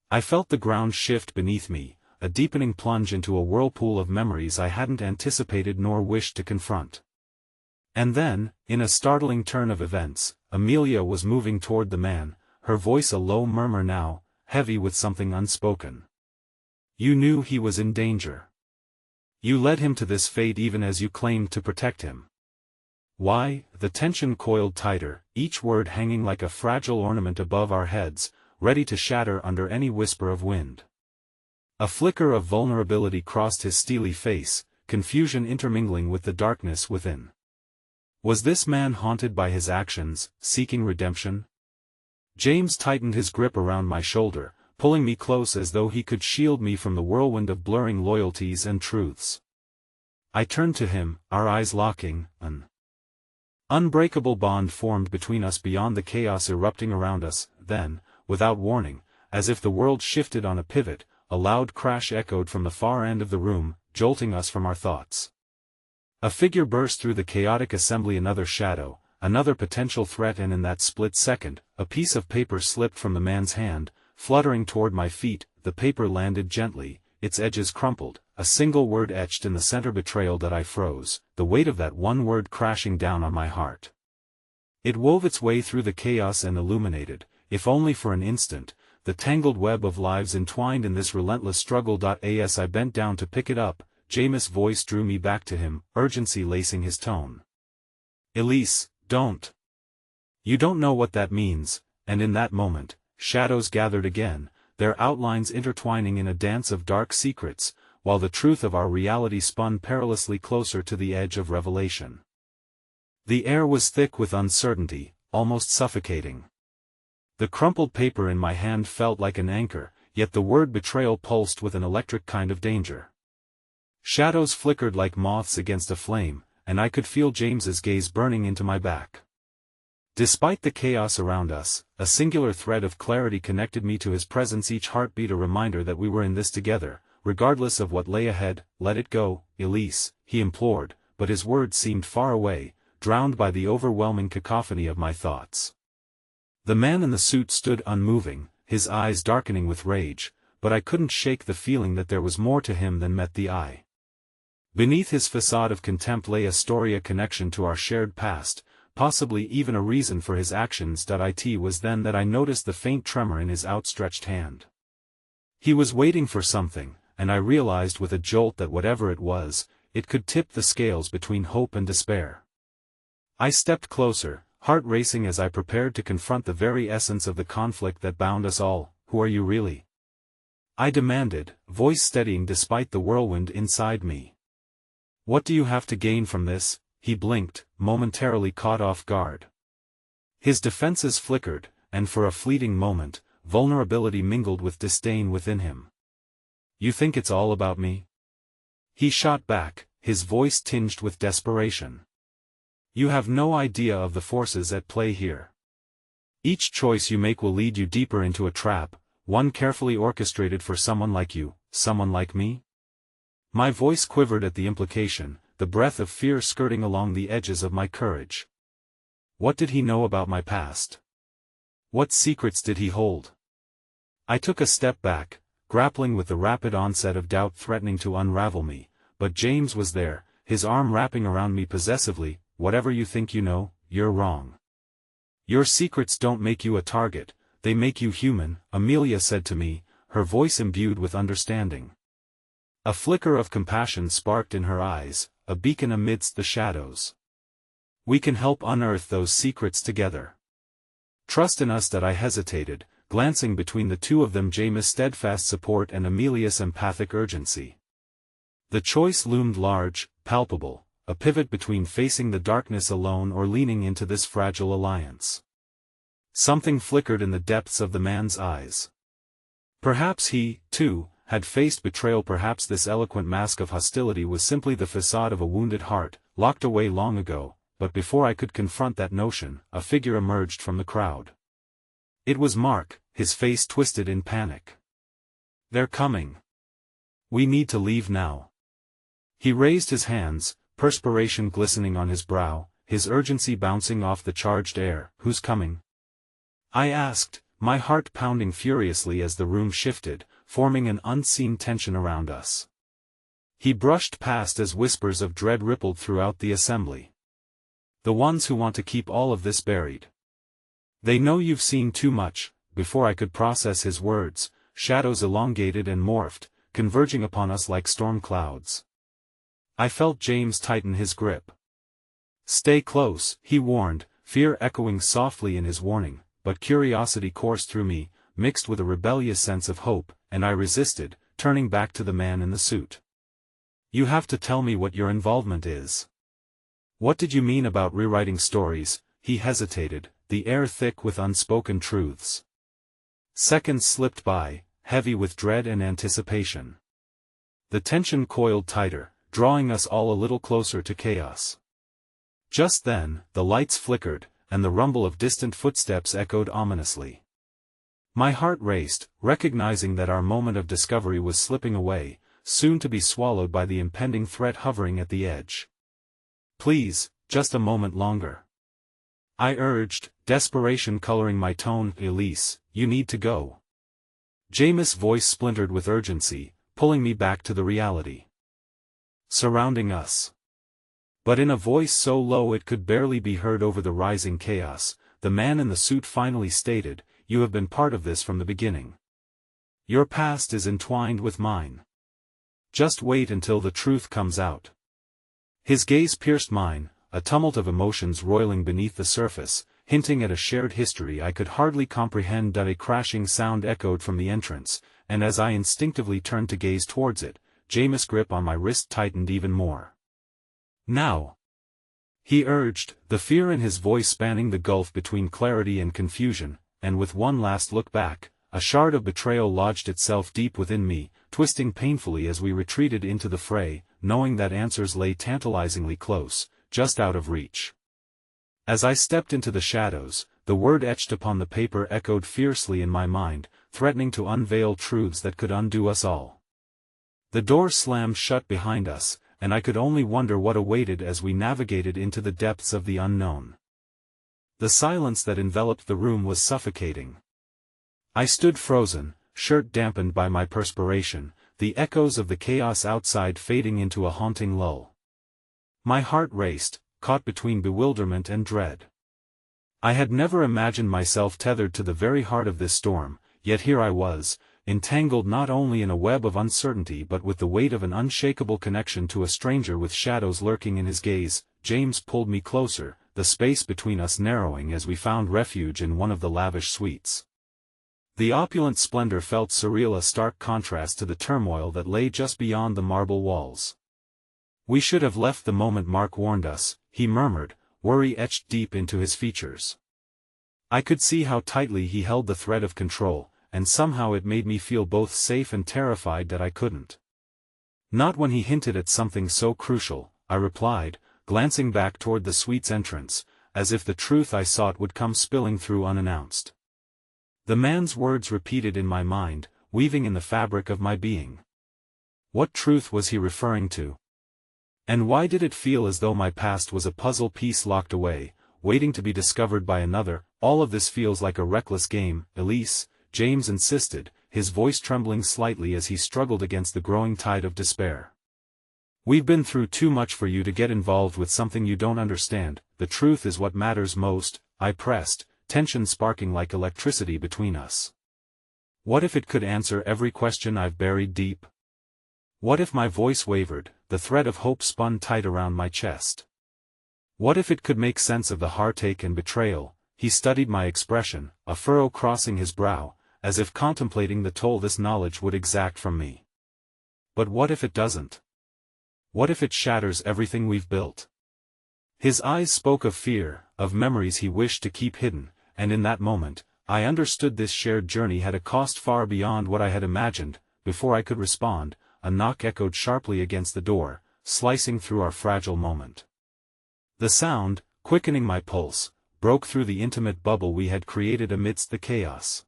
I felt the ground shift beneath me, a deepening plunge into a whirlpool of memories I hadn't anticipated nor wished to confront. And then, in a startling turn of events, Amelia was moving toward the man, her voice a low murmur now, heavy with something unspoken. "You knew he was in danger. You led him to this fate even as you claimed to protect him." Why? The tension coiled tighter, each word hanging like a fragile ornament above our heads, ready to shatter under any whisper of wind. A flicker of vulnerability crossed his steely face, confusion intermingling with the darkness within. Was this man haunted by his actions, seeking redemption? James tightened his grip around my shoulder, pulling me close as though he could shield me from the whirlwind of blurring loyalties and truths. I turned to him, our eyes locking, an unbreakable bond formed between us beyond the chaos erupting around us. Then, without warning, as if the world shifted on a pivot, a loud crash echoed from the far end of the room, jolting us from our thoughts. A figure burst through the chaotic assembly, another shadow, another potential threat, and in that split second, a piece of paper slipped from the man's hand, fluttering toward my feet. The paper landed gently, its edges crumpled, a single word etched in the center. Betrayal. That I froze, the weight of that one word crashing down on my heart. It wove its way through the chaos and illuminated, if only for an instant, the tangled web of lives entwined in this relentless struggle. As I bent down to pick it up, Jameis' voice drew me back to him, urgency lacing his tone. "Elise, don't. You don't know what that means." And in that moment, shadows gathered again, their outlines intertwining in a dance of dark secrets, while the truth of our reality spun perilously closer to the edge of revelation. The air was thick with uncertainty, almost suffocating. The crumpled paper in my hand felt like an anchor, yet the word betrayal pulsed with an electric kind of danger. Shadows flickered like moths against a flame, and I could feel James's gaze burning into my back. Despite the chaos around us, a singular thread of clarity connected me to his presence, each heartbeat a reminder that we were in this together, regardless of what lay ahead. "Let it go, Elise," he implored, but his words seemed far away, drowned by the overwhelming cacophony of my thoughts. The man in the suit stood unmoving, his eyes darkening with rage, but I couldn't shake the feeling that there was more to him than met the eye. Beneath his facade of contempt lay a story, a connection to our shared past, possibly even a reason for his actions. It was then that I noticed the faint tremor in his outstretched hand. He was waiting for something, and I realized with a jolt that whatever it was, it could tip the scales between hope and despair. I stepped closer, heart racing as I prepared to confront the very essence of the conflict that bound us all. "Who are you really?" I demanded, voice steadying despite the whirlwind inside me. "What do you have to gain from this?" He blinked, momentarily caught off guard. His defenses flickered, and for a fleeting moment, vulnerability mingled with disdain within him. "You think it's all about me?" He shot back, his voice tinged with desperation. "You have no idea of the forces at play here. Each choice you make will lead you deeper into a trap, one carefully orchestrated for someone like you, someone like me." My voice quivered at the implication, the breath of fear skirting along the edges of my courage. What did he know about my past? What secrets did he hold? I took a step back, grappling with the rapid onset of doubt threatening to unravel me, but James was there, his arm wrapping around me possessively. "Whatever you think you know, you're wrong. Your secrets don't make you a target, they make you human," Amelia said to me, her voice imbued with understanding. A flicker of compassion sparked in her eyes, a beacon amidst the shadows. "We can help unearth those secrets together. Trust in us." That I hesitated, glancing between the two of them, Jame's steadfast support and Amelia's empathic urgency. The choice loomed large, palpable, a pivot between facing the darkness alone or leaning into this fragile alliance. Something flickered in the depths of the man's eyes. Perhaps he, too, had faced betrayal. Perhaps this eloquent mask of hostility was simply the facade of a wounded heart, locked away long ago. But before I could confront that notion, a figure emerged from the crowd. It was Mark, his face twisted in panic. "They're coming. We need to leave now." He raised his hands, perspiration glistening on his brow, his urgency bouncing off the charged air. "Who's coming?" I asked, my heart pounding furiously as the room shifted, forming an unseen tension around us. He brushed past as whispers of dread rippled throughout the assembly. "The ones who want to keep all of this buried. They know you've seen too much." Before I could process his words, shadows elongated and morphed, converging upon us like storm clouds. I felt James tighten his grip. "Stay close," he warned, fear echoing softly in his warning, but curiosity coursed through me, mixed with a rebellious sense of hope, and I resisted, turning back to the man in the suit. "You have to tell me what your involvement is. What did you mean about rewriting stories?" He hesitated, the air thick with unspoken truths. Seconds slipped by, heavy with dread and anticipation. The tension coiled tighter, drawing us all a little closer to chaos. Just then, the lights flickered, and the rumble of distant footsteps echoed ominously. My heart raced, recognizing that our moment of discovery was slipping away, soon to be swallowed by the impending threat hovering at the edge. "Please, just a moment longer," I urged, desperation coloring my tone. "Elise, you need to go." Jame's voice splintered with urgency, pulling me back to the reality surrounding us. But in a voice so low it could barely be heard over the rising chaos, the man in the suit finally stated, "You have been part of this from the beginning. Your past is entwined with mine. Just wait until the truth comes out." His gaze pierced mine, a tumult of emotions roiling beneath the surface, hinting at a shared history I could hardly comprehend. A crashing sound echoed from the entrance, and as I instinctively turned to gaze towards it, Jame's grip on my wrist tightened even more. "Now," he urged, the fear in his voice spanning the gulf between clarity and confusion, and with one last look back, a shard of betrayal lodged itself deep within me, twisting painfully as we retreated into the fray, knowing that answers lay tantalizingly close, just out of reach. As I stepped into the shadows, the word etched upon the paper echoed fiercely in my mind, threatening to unveil truths that could undo us all. The door slammed shut behind us, and I could only wonder what awaited as we navigated into the depths of the unknown. The silence that enveloped the room was suffocating. I stood frozen, shirt dampened by my perspiration, the echoes of the chaos outside fading into a haunting lull. My heart raced, caught between bewilderment and dread. I had never imagined myself tethered to the very heart of this storm, yet here I was, entangled not only in a web of uncertainty but with the weight of an unshakable connection to a stranger with shadows lurking in his gaze. James pulled me closer, the space between us narrowing as we found refuge in one of the lavish suites. The opulent splendor felt surreal, a stark contrast to the turmoil that lay just beyond the marble walls. "We should have left the moment Mark warned us," he murmured, worry etched deep into his features. I could see how tightly he held the thread of control, and somehow it made me feel both safe and terrified that I couldn't. "Not when he hinted at something so crucial," I replied, glancing back toward the suite's entrance, as if the truth I sought would come spilling through unannounced. The man's words repeated in my mind, weaving in the fabric of my being. What truth was he referring to? And why did it feel as though my past was a puzzle piece locked away, waiting to be discovered by another? "All of this feels like a reckless game, Elise," James insisted, his voice trembling slightly as he struggled against the growing tide of despair. "We've been through too much for you to get involved with something you don't understand. The truth is what matters most," I pressed, tension sparking like electricity between us. What if it could answer every question I've buried deep? What if my voice wavered, the thread of hope spun tight around my chest? What if it could make sense of the heartache and betrayal? He studied my expression, a furrow crossing his brow, as if contemplating the toll this knowledge would exact from me. But what if it doesn't? What if it shatters everything we've built? His eyes spoke of fear, of memories he wished to keep hidden, and in that moment, I understood this shared journey had a cost far beyond what I had imagined. Before I could respond, a knock echoed sharply against the door, slicing through our fragile moment. The sound, quickening my pulse, broke through the intimate bubble we had created amidst the chaos.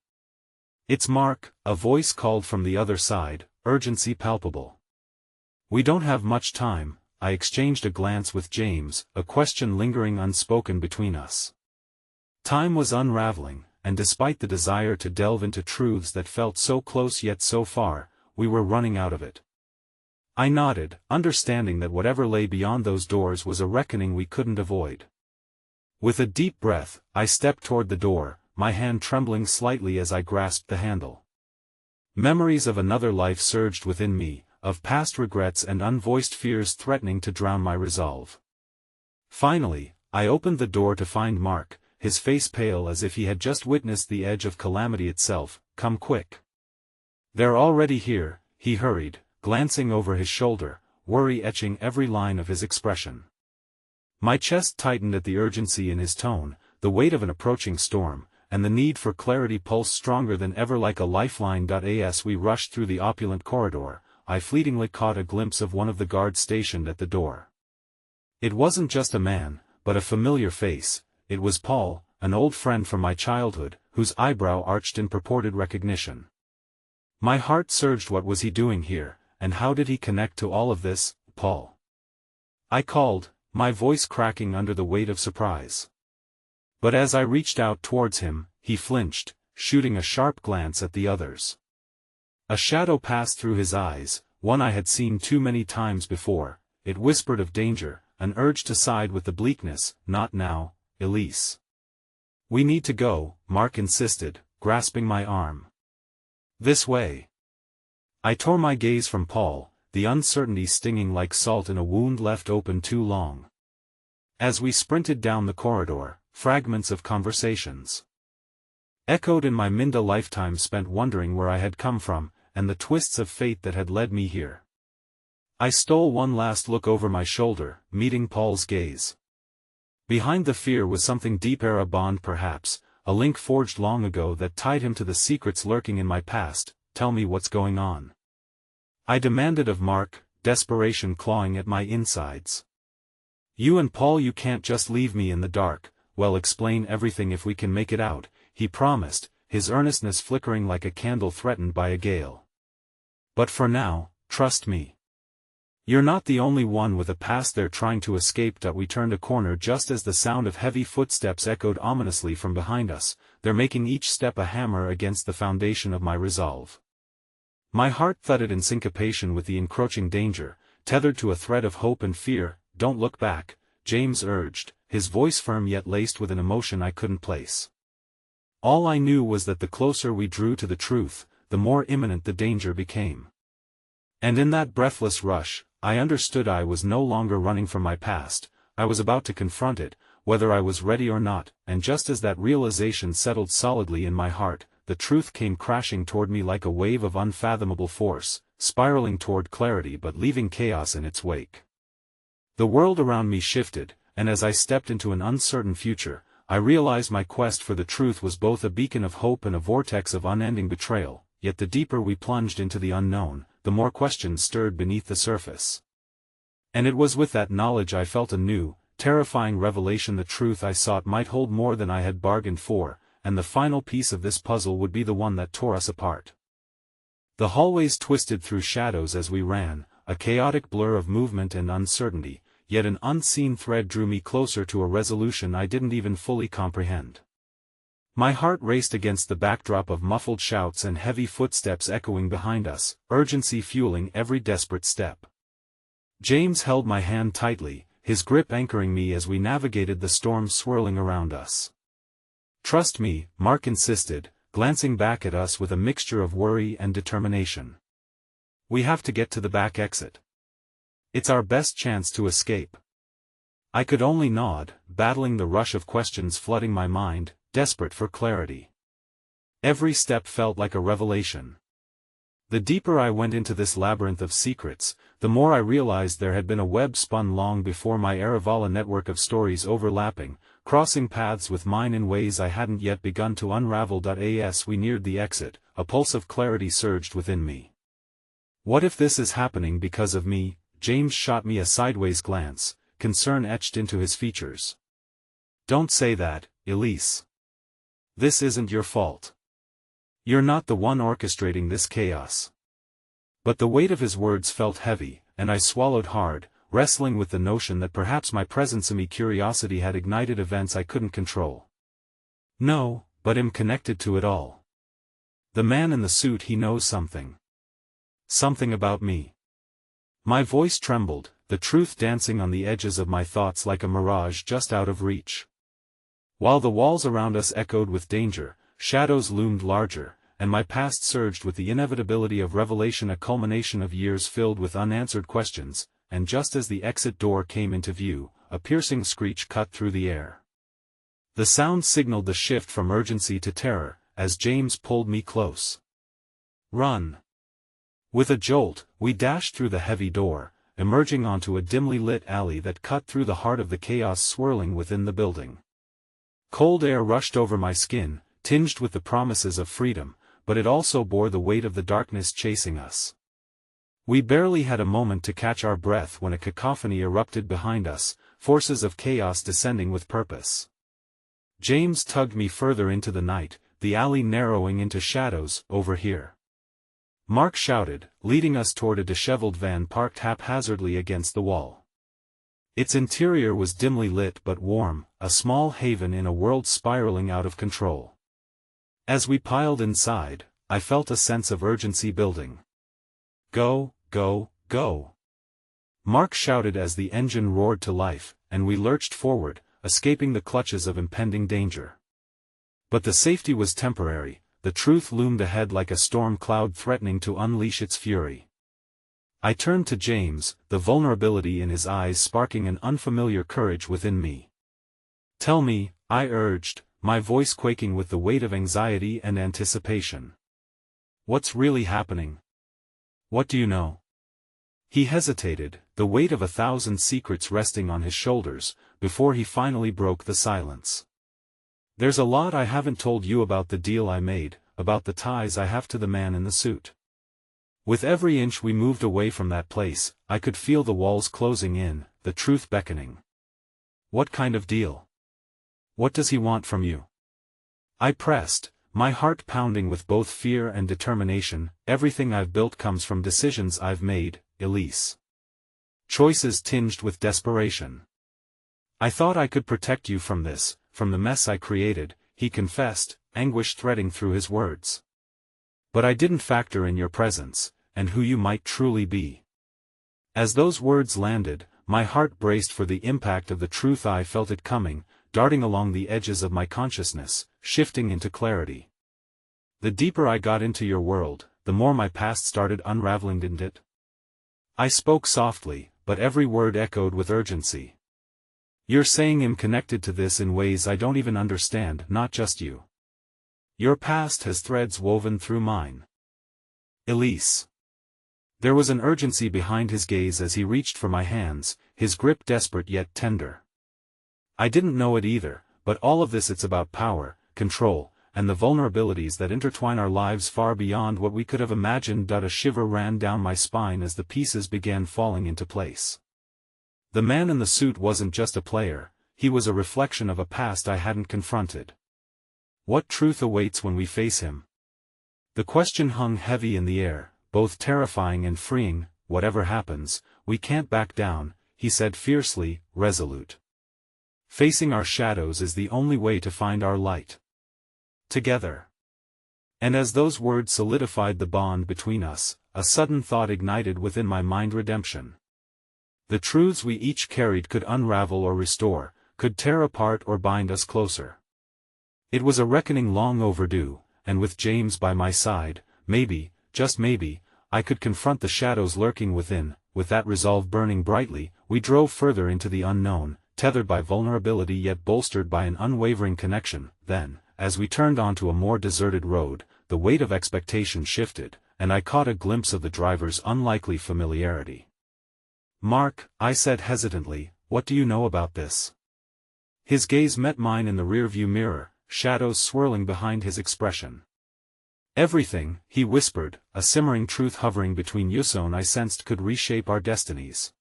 "It's Mark," a voice called from the other side, urgency palpable. "We don't have much time." I exchanged a glance with James, a question lingering unspoken between us. Time was unraveling, and despite the desire to delve into truths that felt so close yet so far, we were running out of it. I nodded, understanding that whatever lay beyond those doors was a reckoning we couldn't avoid. With a deep breath, I stepped toward the door, my hand trembling slightly as I grasped the handle. Memories of another life surged within me, of past regrets and unvoiced fears threatening to drown my resolve. Finally, I opened the door to find Mark, his face pale as if he had just witnessed the edge of calamity itself. "Come quick. They're already here," he hurried, glancing over his shoulder, worry etching every line of his expression. My chest tightened at the urgency in his tone, the weight of an approaching storm, and the need for clarity pulsed stronger than ever like a lifeline. As we rushed through the opulent corridor, I fleetingly caught a glimpse of one of the guards stationed at the door. It wasn't just a man, but a familiar face. It was Paul, an old friend from my childhood, whose eyebrow arched in purported recognition. My heart surged. What was he doing here, and how did he connect to all of this? "Paul," I called, my voice cracking under the weight of surprise. But as I reached out towards him, he flinched, shooting a sharp glance at the others. A shadow passed through his eyes, one I had seen too many times before. It whispered of danger, an urge to side with the bleakness. "Not now, Elise. We need to go," Mark insisted, grasping my arm. "This way." I tore my gaze from Paul, the uncertainty stinging like salt in a wound left open too long. As we sprinted down the corridor, fragments of conversations echoed in my lifetime spent wondering where I had come from, and the twists of fate that had led me here. I stole one last look over my shoulder, meeting Paul's gaze. Behind the fear was something deeper, a bond perhaps, a link forged long ago that tied him to the secrets lurking in my past. "Tell me what's going on," I demanded of Mark, desperation clawing at my insides. "You and Paul, you can't just leave me in the dark." "Well, explain everything if we can make it out," he promised, his earnestness flickering like a candle threatened by a gale. "But for now, trust me. You're not the only one with a past they're trying to escape." We turned a corner just as the sound of heavy footsteps echoed ominously from behind us, their making each step a hammer against the foundation of my resolve. My heart thudded in syncopation with the encroaching danger, tethered to a thread of hope and fear. "Don't look back," James urged, his voice firm yet laced with an emotion I couldn't place. All I knew was that the closer we drew to the truth, the more imminent the danger became. And in that breathless rush, I understood I was no longer running from my past. I was about to confront it, whether I was ready or not, and just as that realization settled solidly in my heart, the truth came crashing toward me like a wave of unfathomable force, spiraling toward clarity but leaving chaos in its wake. The world around me shifted, and as I stepped into an uncertain future, I realized my quest for the truth was both a beacon of hope and a vortex of unending betrayal. Yet the deeper we plunged into the unknown, the more questions stirred beneath the surface. And it was with that knowledge I felt a new, terrifying revelation: the truth I sought might hold more than I had bargained for, and the final piece of this puzzle would be the one that tore us apart. The hallways twisted through shadows as we ran, a chaotic blur of movement and uncertainty, yet an unseen thread drew me closer to a resolution I didn't even fully comprehend. My heart raced against the backdrop of muffled shouts and heavy footsteps echoing behind us, urgency fueling every desperate step. James held my hand tightly, his grip anchoring me as we navigated the storm swirling around us. "Trust me," Mark insisted, glancing back at us with a mixture of worry and determination. "We have to get to the back exit. It's our best chance to escape." I could only nod, battling the rush of questions flooding my mind, desperate for clarity. Every step felt like a revelation. The deeper I went into this labyrinth of secrets, the more I realized there had been a web spun long before my Aravala network of stories overlapping, crossing paths with mine in ways I hadn't yet begun to unravel. As we neared the exit, a pulse of clarity surged within me. What if this is happening because of me? James shot me a sideways glance, concern etched into his features. "Don't say that, Elise. This isn't your fault. You're not the one orchestrating this chaos." But the weight of his words felt heavy, and I swallowed hard, wrestling with the notion that perhaps my presence and my curiosity had ignited events I couldn't control. "No, but I'm connected to it all. The man in the suit, he knows something. Something about me." My voice trembled, the truth dancing on the edges of my thoughts like a mirage just out of reach. While the walls around us echoed with danger, shadows loomed larger, and my past surged with the inevitability of revelation, a culmination of years filled with unanswered questions, and just as the exit door came into view, a piercing screech cut through the air. The sound signaled the shift from urgency to terror, as James pulled me close. "Run!" With a jolt, we dashed through the heavy door, emerging onto a dimly lit alley that cut through the heart of the chaos swirling within the building. Cold air rushed over my skin, tinged with the promises of freedom, but it also bore the weight of the darkness chasing us. We barely had a moment to catch our breath when a cacophony erupted behind us, forces of chaos descending with purpose. James tugged me further into the night, the alley narrowing into shadows. "Over here," Mark shouted, leading us toward a disheveled van parked haphazardly against the wall. Its interior was dimly lit but warm, a small haven in a world spiraling out of control. As we piled inside, I felt a sense of urgency building. "Go, go, go!" Mark shouted as the engine roared to life, and we lurched forward, escaping the clutches of impending danger. But the safety was temporary, the truth loomed ahead like a storm cloud threatening to unleash its fury. I turned to James, the vulnerability in his eyes sparking an unfamiliar courage within me. "Tell me," I urged, my voice quaking with the weight of anxiety and anticipation. "What's really happening? What do you know?" He hesitated, the weight of 1,000 secrets resting on his shoulders, before he finally broke the silence. "There's a lot I haven't told you about the deal I made, about the ties I have to the man in the suit." With every inch we moved away from that place, I could feel the walls closing in, the truth beckoning. "What kind of deal? What does he want from you?" I pressed, my heart pounding with both fear and determination. "Everything I've built comes from decisions I've made, Elise. Choices tinged with desperation. I thought I could protect you from this, from the mess I created," he confessed, anguish threading through his words. "But I didn't factor in your presence, and who you might truly be." As those words landed, my heart braced for the impact of the truth. I felt it coming, darting along the edges of my consciousness, shifting into clarity. "The deeper I got into your world, the more my past started unraveling, didn't it?" I spoke softly, but every word echoed with urgency. "You're saying I'm connected to this in ways I don't even understand, not just you. Your past has threads woven through mine. Elise." There was an urgency behind his gaze as he reached for my hands, his grip desperate yet tender. "I didn't know it either, but all of this, it's about power, control, and the vulnerabilities that intertwine our lives far beyond what we could have imagined." A shiver ran down my spine as the pieces began falling into place. The man in the suit wasn't just a player, he was a reflection of a past I hadn't confronted. What truth awaits when we face him? The question hung heavy in the air, both terrifying and freeing. "Whatever happens, we can't back down," he said fiercely, resolute. "Facing our shadows is the only way to find our light. Together." And as those words solidified the bond between us, a sudden thought ignited within my mind: redemption. The truths we each carried could unravel or restore, could tear apart or bind us closer. It was a reckoning long overdue, and with James by my side, maybe, just maybe, I could confront the shadows lurking within. With that resolve burning brightly, we drove further into the unknown, tethered by vulnerability yet bolstered by an unwavering connection. Then, as we turned onto a more deserted road, the weight of expectation shifted, and I caught a glimpse of the driver's unlikely familiarity. "Mark," I said hesitantly, "what do you know about this?" His gaze met mine in the rearview mirror, shadows swirling behind his expression. "Everything," he whispered, a simmering truth hovering between Yuson I sensed could reshape our destinies.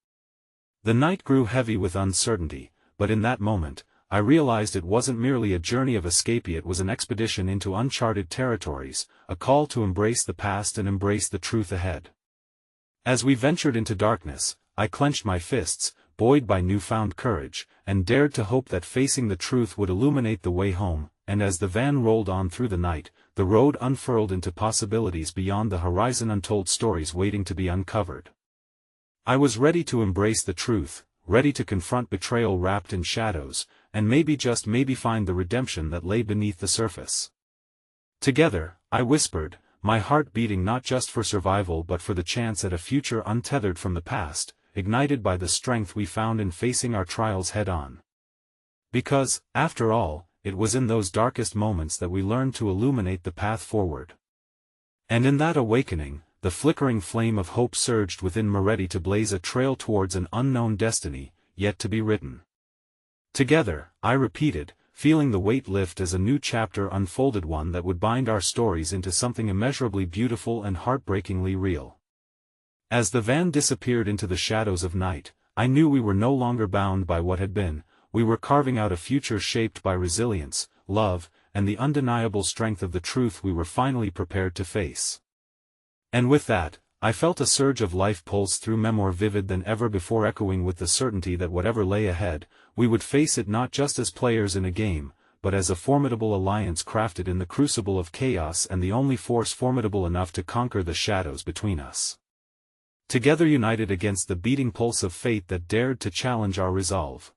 The night grew heavy with uncertainty, but in that moment, I realized it wasn't merely a journey of escape, it was an expedition into uncharted territories, a call to embrace the past and embrace the truth ahead. As we ventured into darkness, I clenched my fists, buoyed by newfound courage, and dared to hope that facing the truth would illuminate the way home. And as the van rolled on through the night, the road unfurled into possibilities beyond the horizon, untold stories waiting to be uncovered. I was ready to embrace the truth, ready to confront betrayal wrapped in shadows, and maybe just maybe find the redemption that lay beneath the surface. "Together," I whispered, my heart beating not just for survival but for the chance at a future untethered from the past, ignited by the strength we found in facing our trials head-on. Because, after all, it was in those darkest moments that we learned to illuminate the path forward. And in that awakening, the flickering flame of hope surged within me, ready to blaze a trail towards an unknown destiny, yet to be written. "Together," I repeated, feeling the weight lift as a new chapter unfolded, one that would bind our stories into something immeasurably beautiful and heartbreakingly real. As the van disappeared into the shadows of night, I knew we were no longer bound by what had been. We were carving out a future shaped by resilience, love, and the undeniable strength of the truth we were finally prepared to face. And with that, I felt a surge of life pulse through me, more vivid than ever before, echoing with the certainty that whatever lay ahead, we would face it not just as players in a game, but as a formidable alliance crafted in the crucible of chaos, and the only force formidable enough to conquer the shadows between us. Together, united against the beating pulse of fate that dared to challenge our resolve.